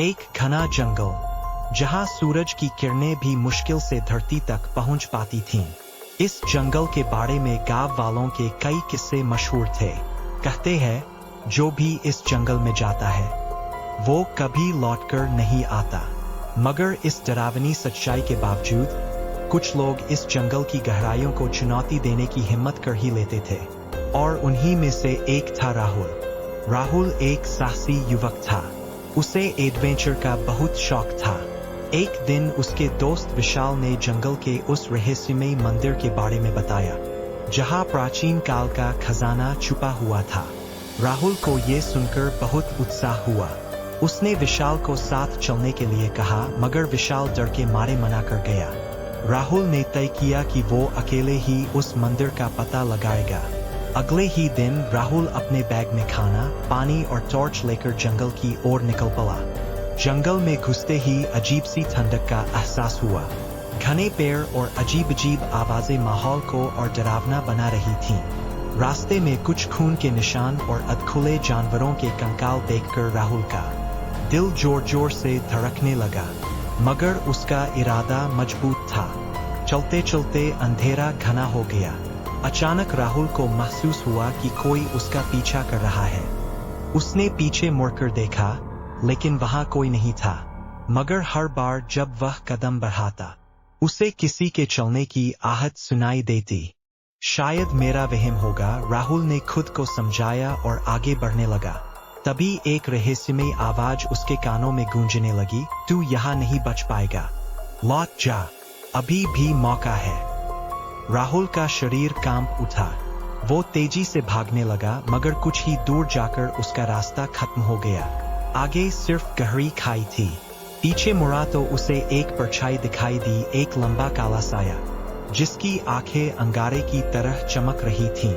एक घना जंगल, जहां सूरज की किरणें भी मुश्किल से धरती तक पहुंच पाती थीं। इस जंगल के बारे में गांव वालों के कई किस्से मशहूर थे। कहते हैं, जो भी इस जंगल में जाता है वो कभी लौटकर नहीं आता। मगर इस डरावनी सच्चाई के बावजूद कुछ लोग इस जंगल की गहराइयों को चुनौती देने की हिम्मत कर ही लेते थे, और उन्हीं में से एक था राहुल। राहुल एक साहसी युवक था। उसे एडवेंचर का बहुत शौक था। एक दिन उसके दोस्त विशाल ने जंगल के उस रहस्यमयी मंदिर के बारे में बताया, जहां प्राचीन काल का खजाना छुपा हुआ था। राहुल को ये सुनकर बहुत उत्साह हुआ। उसने विशाल को साथ चलने के लिए कहा, मगर विशाल डर के मारे मना कर गया। राहुल ने तय किया कि वो अकेले ही उस मंदिर का पता लगाएगा। अगले ही दिन राहुल अपने बैग में खाना, पानी और टॉर्च लेकर जंगल की ओर निकल पड़ा। जंगल में घुसते ही अजीब सी ठंडक का एहसास हुआ। घने पेड़ और अजीब आवाजें माहौल को और डरावना बना रही थीं। रास्ते में कुछ खून के निशान और अधखुले जानवरों के कंकाल देखकर राहुल का दिल जोर जोर से धड़कने लगा, मगर उसका इरादा मजबूत था। चलते चलते अंधेरा घना हो गया। अचानक राहुल को महसूस हुआ कि कोई उसका पीछा कर रहा है। उसने पीछे मुड़कर देखा, लेकिन वहां कोई नहीं था। मगर हर बार जब वह कदम बढ़ाता, उसे किसी के चलने की आहट सुनाई देती। शायद मेरा वहम होगा, राहुल ने खुद को समझाया और आगे बढ़ने लगा। तभी एक रहस्यमयी आवाज उसके कानों में गूंजने लगी, तू यहाँ नहीं बच पाएगा, लौट जा, अभी भी मौका है। राहुल का शरीर कांप उठा। वो तेजी से भागने लगा, मगर कुछ ही दूर जाकर उसका रास्ता खत्म हो गया। आगे सिर्फ गहरी खाई थी। पीछे मुड़ा तो उसे एक परछाई दिखाई दी, एक लंबा काला साया, जिसकी आंखें अंगारे की तरह चमक रही थीं।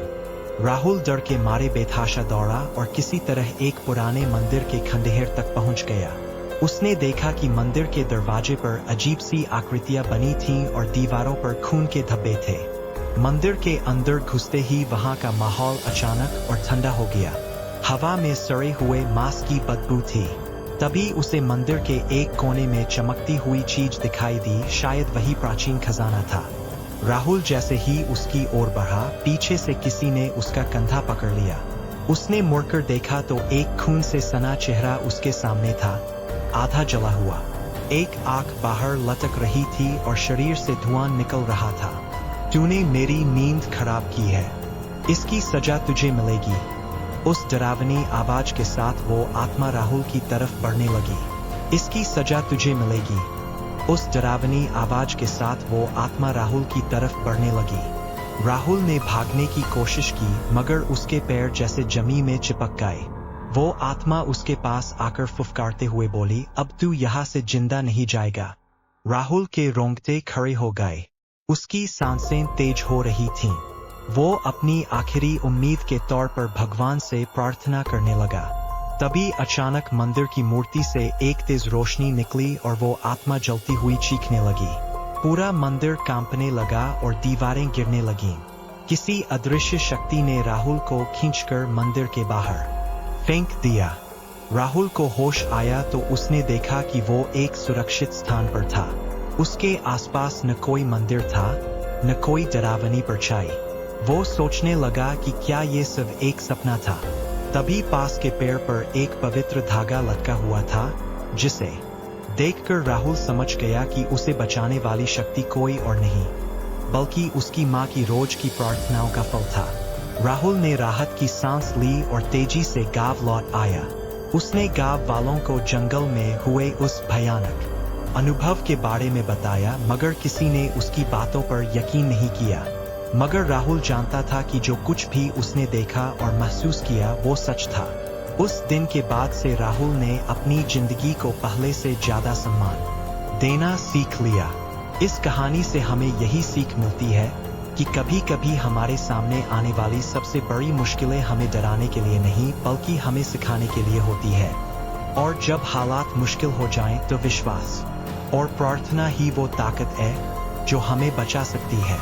राहुल डर के मारे बेतहाशा दौड़ा और किसी तरह एक पुराने मंदिर के खंडहर तक पहुंच गया। उसने देखा कि मंदिर के दरवाजे पर अजीब सी आकृतियां बनी थीं और दीवारों पर खून के धब्बे थे। मंदिर के अंदर घुसते ही वहां का माहौल अचानक और ठंडा हो गया। हवा में सड़े हुए मांस की बदबू थी। तभी उसे मंदिर के एक कोने में चमकती हुई चीज दिखाई दी, शायद वही प्राचीन खजाना था। राहुल जैसे ही उसकी ओर बढ़ा, पीछे से किसी ने उसका कंधा पकड़ लिया। उसने मुड़कर देखा तो एक खून से सना चेहरा उसके सामने था, आधा जला हुआ। एक आंख बाहर लटक रही थी और शरीर से धुआं निकल रहा था। तूने मेरी नींद खराब की है, इसकी सजा तुझे मिलेगी। उस डरावनी आवाज के साथ वो आत्मा राहुल की तरफ बढ़ने लगी। इसकी सजा तुझे मिलेगी। उस डरावनी आवाज के साथ वो आत्मा राहुल की तरफ बढ़ने लगी। राहुल ने भागने की कोशिश की, मगर उसके पैर जैसे जमीन में चिपक गए। वो आत्मा उसके पास आकर फुफकारते हुए बोली, अब तू यहाँ से जिंदा नहीं जाएगा। राहुल के रोंगटे खड़े हो गए। उसकी सांसें तेज हो रही थीं। वो अपनी आखिरी उम्मीद के तौर पर भगवान से प्रार्थना करने लगा। तभी अचानक मंदिर की मूर्ति से एक तेज रोशनी निकली और वो आत्मा जलती हुई चीखने लगी। पूरा मंदिर कांपने लगा और दीवारें गिरने लगीं। किसी अदृश्य शक्ति ने राहुल को खींचकर मंदिर के बाहर फेंक दिया। राहुल को होश आया तो उसने देखा कि वो एक सुरक्षित स्थान पर था। उसके आसपास न कोई मंदिर था, न कोई डरावनी परछाई। वो सोचने लगा कि क्या ये सब एक सपना था। तभी पास के पेड़ पर एक पवित्र धागा लटका हुआ था, जिसे देखकर राहुल समझ गया कि उसे बचाने वाली शक्ति कोई और नहीं, बल्कि उसकी मां की रोज की प्रार्थनाओं का फल था। राहुल ने राहत की सांस ली और तेजी से गांव लौट आया। उसने गांव वालों को जंगल में हुए उस भयानक अनुभव के बारे में बताया, मगर किसी ने उसकी बातों पर यकीन नहीं किया। मगर राहुल जानता था कि जो कुछ भी उसने देखा और महसूस किया वो सच था। उस दिन के बाद से राहुल ने अपनी जिंदगी को पहले से ज्यादा सम्मान देना सीख लिया। इस कहानी से हमें यही सीख मिलती है कि कभी कभी हमारे सामने आने वाली सबसे बड़ी मुश्किलें हमें डराने के लिए नहीं, बल्कि हमें सिखाने के लिए होती है। और जब हालात मुश्किल हो जाएं तो विश्वास और प्रार्थना ही वो ताकत है जो हमें बचा सकती है।